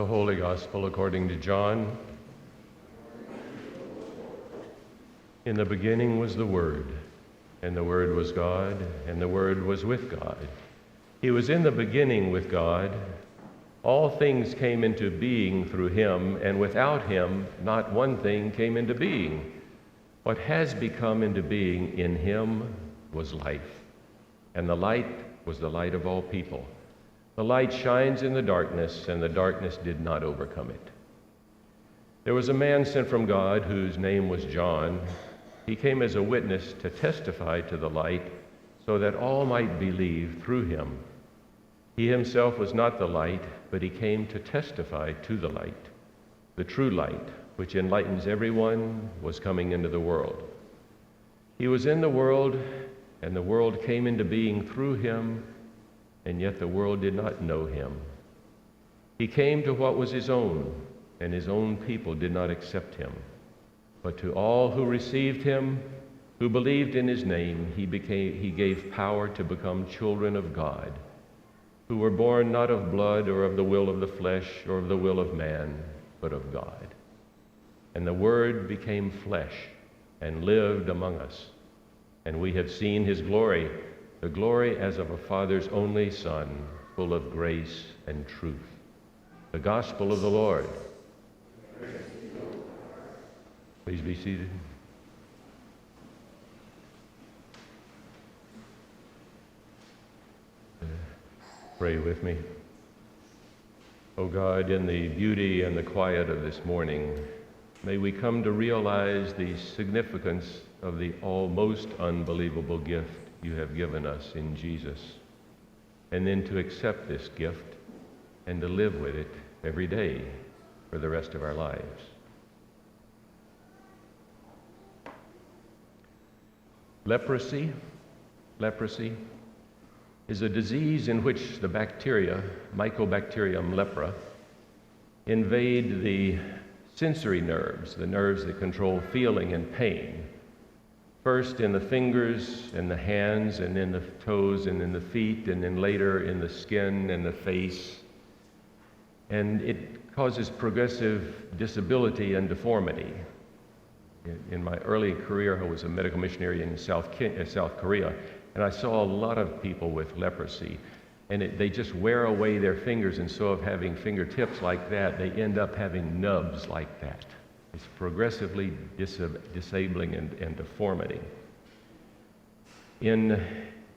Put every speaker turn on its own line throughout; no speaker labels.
The Holy Gospel according to John. In the beginning was the Word, and the Word was God, and the Word was with God. He was in the beginning with God. All things came into being through him, and without him not one thing came into being. What has become into being in him was life, and the light was the light of all people. The light shines in the darkness, and the darkness did not overcome it. There was a man sent from God whose name was John. He came as a witness to testify to the light, so that all might believe through him. He himself was not the light, but he came to testify to the light. The true light, which enlightens everyone, was coming into the world. He was in the world, and the world came into being through him, and yet the world did not know him. He came to what was his own, and his own people did not accept him. But to all who received him, who believed in his name, he gave power to become children of God, who were born not of blood or of the will of the flesh or of the will of man, but of God. And the Word became flesh and lived among us. And we have seen his glory, the glory as of a Father's only Son, full of grace and truth. The Gospel of the Lord. Please be seated. Pray with me. O God, in the beauty and the quiet of this morning, may we come to realize the significance of the almost unbelievable gift you have given us in Jesus, and then to accept this gift and to live with it every day for the rest of our lives. Leprosy is a disease in which the bacteria, Mycobacterium lepra, invade the sensory nerves, the nerves that control feeling and pain. First in the fingers and the hands, and in the toes and in the feet, and then later in the skin and the face. And it causes progressive disability and deformity. In my early career, I was a medical missionary in South Korea, and I saw a lot of people with leprosy, and they just wear away their fingers, and so of having fingertips like that, they end up having nubs like that. It's progressively disabling and deformity. In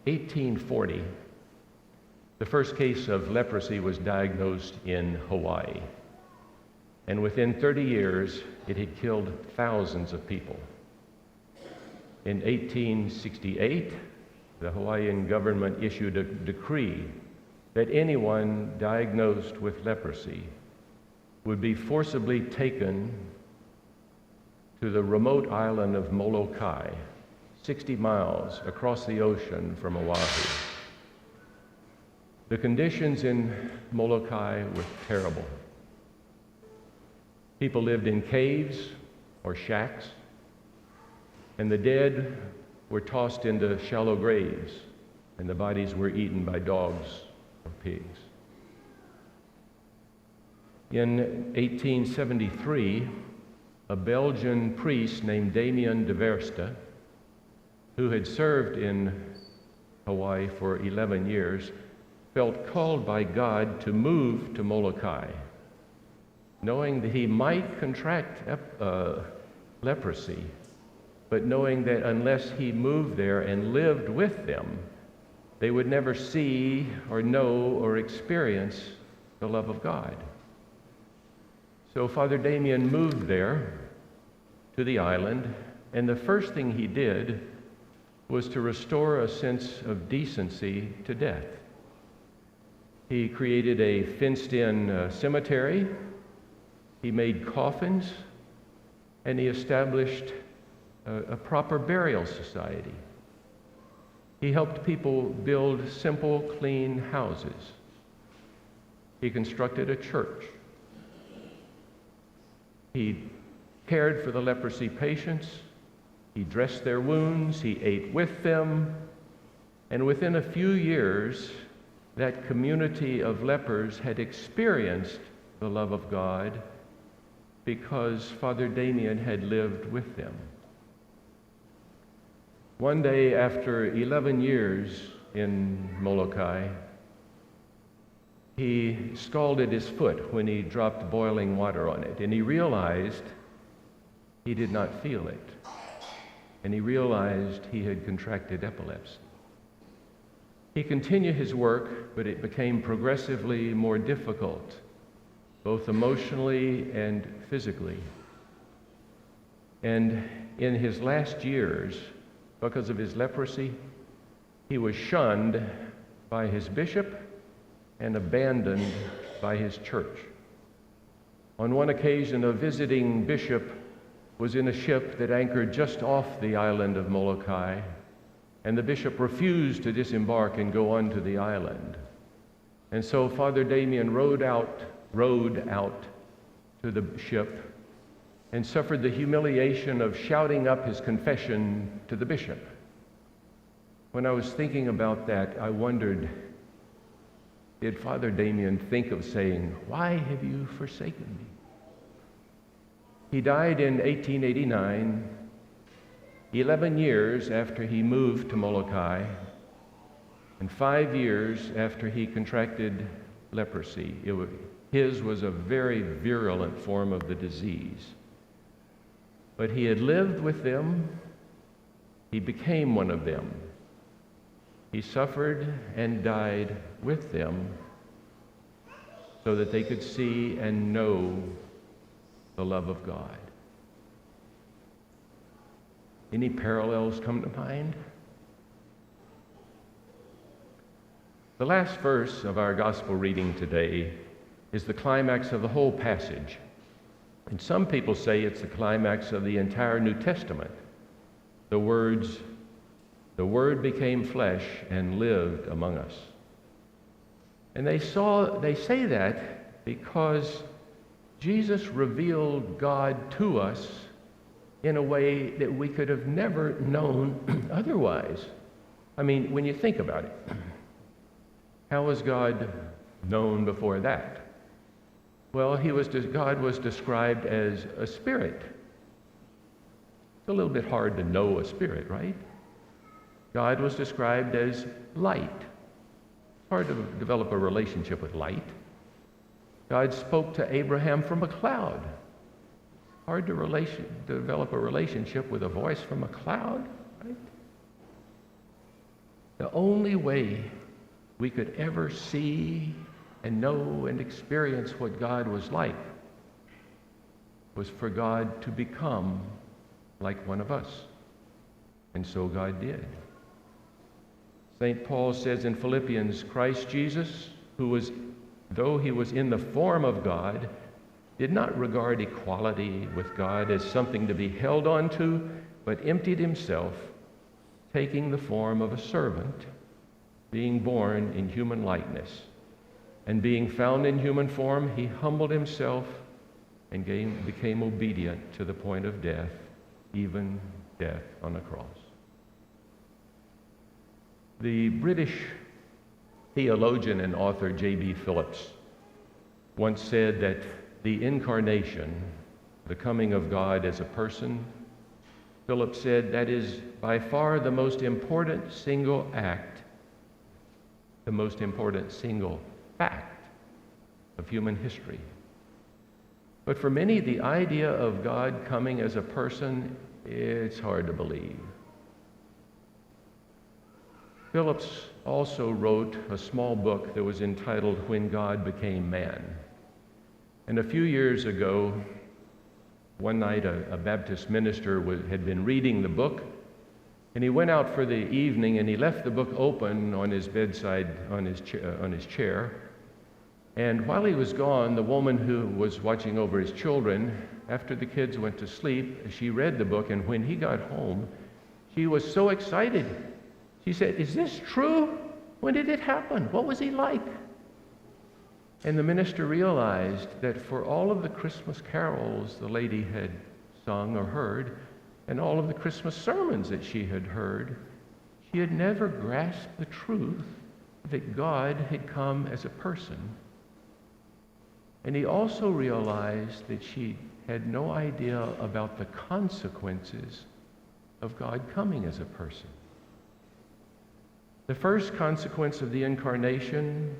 1840, the first case of leprosy was diagnosed in Hawaii, and within 30 years, it had killed thousands of people. In 1868, the Hawaiian government issued a decree that anyone diagnosed with leprosy would be forcibly taken to the remote island of Molokai, 60 miles across the ocean from Oahu. The conditions in Molokai were terrible. People lived in caves or shacks, and the dead were tossed into shallow graves, and the bodies were eaten by dogs or pigs. In 1873, a Belgian priest named Damien de Verste, who had served in Hawaii for 11 years, felt called by God to move to Molokai, knowing that he might contract leprosy, but knowing that unless he moved there and lived with them, they would never see or know or experience the love of God. So Father Damien moved there to the island, and the first thing he did was to restore a sense of decency to death. He created a fenced-in cemetery, he made coffins, and he established a proper burial society. He helped people build simple, clean houses. He constructed a church. He cared for the leprosy patients. He dressed their wounds. He ate with them. And within a few years, that community of lepers had experienced the love of God because Father Damien had lived with them. One day after 11 years in Molokai, he scalded his foot when he dropped boiling water on it, and he realized he did not feel it, and he realized he had contracted epilepsy. He continued his work, but it became progressively more difficult, both emotionally and physically. And in his last years, because of his leprosy, he was shunned by his bishop and abandoned by his church. On one occasion, a visiting bishop was in a ship that anchored just off the island of Molokai, and the bishop refused to disembark and go on to the island. And so Father Damien rowed out to the ship and suffered the humiliation of shouting up his confession to the bishop. When I was thinking about that, I wondered, did Father Damien think of saying, "Why have you forsaken me?" He died in 1889, 11 years after he moved to Molokai, and 5 years after he contracted leprosy. His was a very virulent form of the disease. But he had lived with them. He became one of them. He suffered and died with them so that they could see and know the love of God. Any parallels come to mind? The last verse of our gospel reading today is the climax of the whole passage. And some people say it's the climax of the entire New Testament. The words, "The Word became flesh and lived among us." And they say that because Jesus revealed God to us in a way that we could have never known otherwise. I mean, when you think about it, how was God known before that? Well, God was described as a spirit. It's a little bit hard to know a spirit, right? God was described as light. It's hard to develop a relationship with light. God spoke to Abraham from a cloud. Hard to develop a relationship with a voice from a cloud, right? The only way we could ever see and know and experience what God was like was for God to become like one of us. And so God did. St. Paul says in Philippians, Christ Jesus, though he was in the form of God, did not regard equality with God as something to be held on to, but emptied himself, taking the form of a servant, being born in human likeness. And being found in human form, he humbled himself and became obedient to the point of death, even death on a cross. The British theologian and author J.B. Phillips once said that the incarnation, the coming of God as a person, Phillips said that is by far the most important single act, the most important single fact of human history. But for many, the idea of God coming as a person, it's hard to believe. Phillips also wrote a small book that was entitled When God Became Man. And a few years ago, one night a Baptist minister had been reading the book, and he went out for the evening and he left the book open on his bedside, on his chair. And while he was gone, the woman who was watching over his children, after the kids went to sleep, she read the book, and when he got home, she was so excited. She said, "Is this true? When did it happen? What was he like?" And the minister realized that for all of the Christmas carols the lady had sung or heard, and all of the Christmas sermons that she had heard, she had never grasped the truth that God had come as a person. And he also realized that she had no idea about the consequences of God coming as a person. The first consequence of the incarnation,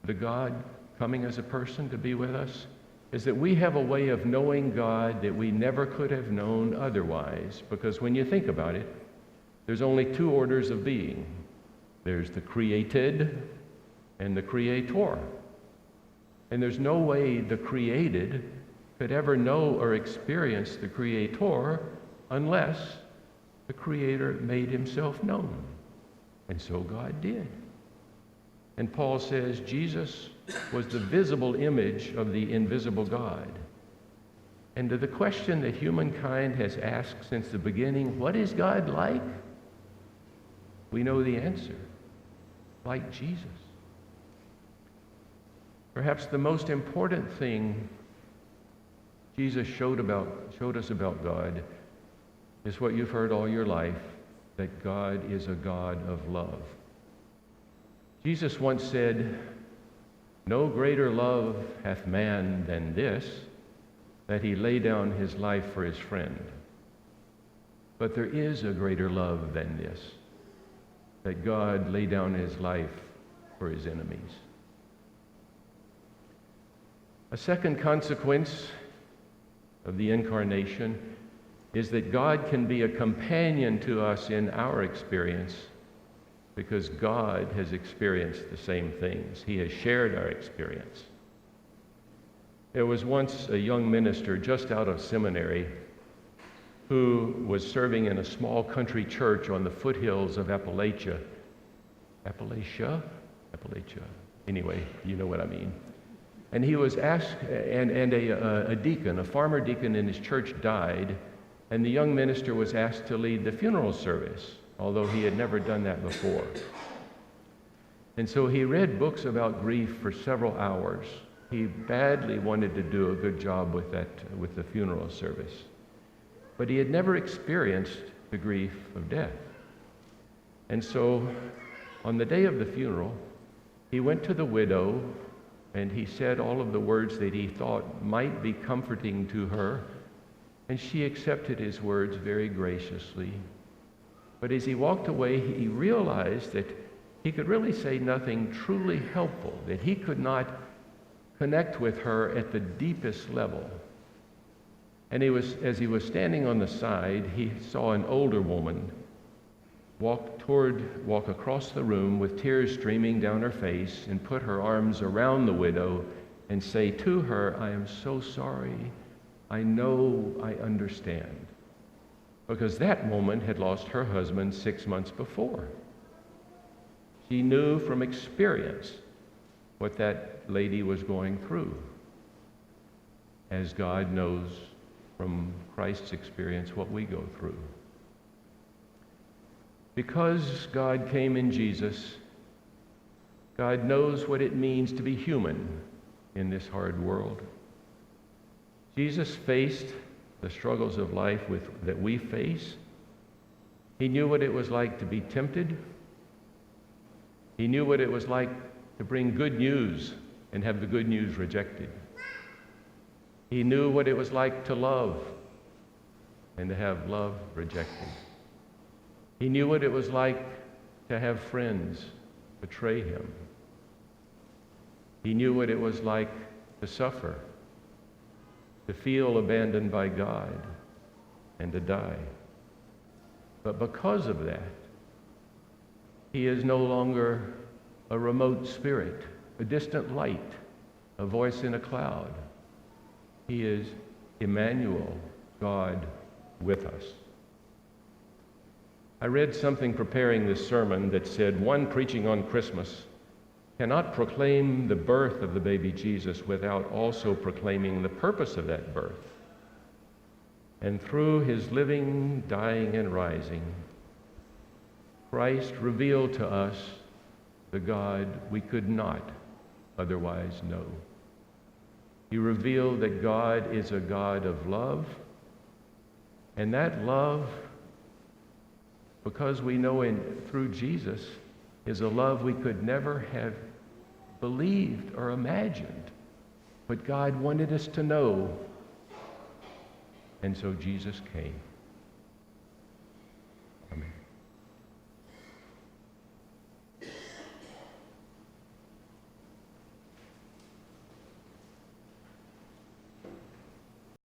the God coming as a person to be with us, is that we have a way of knowing God that we never could have known otherwise. Because when you think about it, there's only two orders of being. There's the created and the creator. And there's no way the created could ever know or experience the creator unless the creator made himself known. And so God did. And Paul says Jesus was the visible image of the invisible God. And to the question that humankind has asked since the beginning, what is God like? We know the answer. Like Jesus. Perhaps the most important thing Jesus showed us about God is what you've heard all your life, that God is a God of love. Jesus once said, "No greater love hath man than this, that he lay down his life for his friend. But there is a greater love than this, that God lay down his life for his enemies." A second consequence of the incarnation is that God can be a companion to us in our experience because God has experienced the same things. He has shared our experience. There was once a young minister just out of seminary who was serving in a small country church on the foothills of Appalachia. Anyway, you know what I mean. And he was asked, and a deacon, a farmer deacon in his church died, and the young minister was asked to lead the funeral service, although he had never done that before. And so he read books about grief for several hours. He badly wanted to do a good job with the funeral service. But he had never experienced the grief of death. And so on the day of the funeral, he went to the widow and he said all of the words that he thought might be comforting to her, and she accepted his words very graciously. But as he walked away, he realized that he could really say nothing truly helpful, that he could not connect with her at the deepest level. And as he was standing on the side, he saw an older woman walk across the room with tears streaming down her face and put her arms around the widow and say to her, "I am so sorry. I know, I understand." Because that woman had lost her husband 6 months before. She knew from experience what that lady was going through, as God knows from Christ's experience what we go through. Because God came in Jesus, God knows what it means to be human in this hard world. Jesus faced the struggles of life that we face. He knew what it was like to be tempted. He knew what it was like to bring good news and have the good news rejected. He knew what it was like to love and to have love rejected. He knew what it was like to have friends betray him. He knew what it was like to suffer, to feel abandoned by God, and to die. But because of that, he is no longer a remote spirit, a distant light, a voice in a cloud. He is Emmanuel, God with us. I read something preparing this sermon that said one preaching on Christmas cannot proclaim the birth of the baby Jesus without also proclaiming the purpose of that birth. And through his living, dying, and rising, Christ revealed to us the God we could not otherwise know. He revealed that God is a God of love, and that love, because we know through Jesus, is a love we could never have believed or imagined But God wanted us to know. And so Jesus came.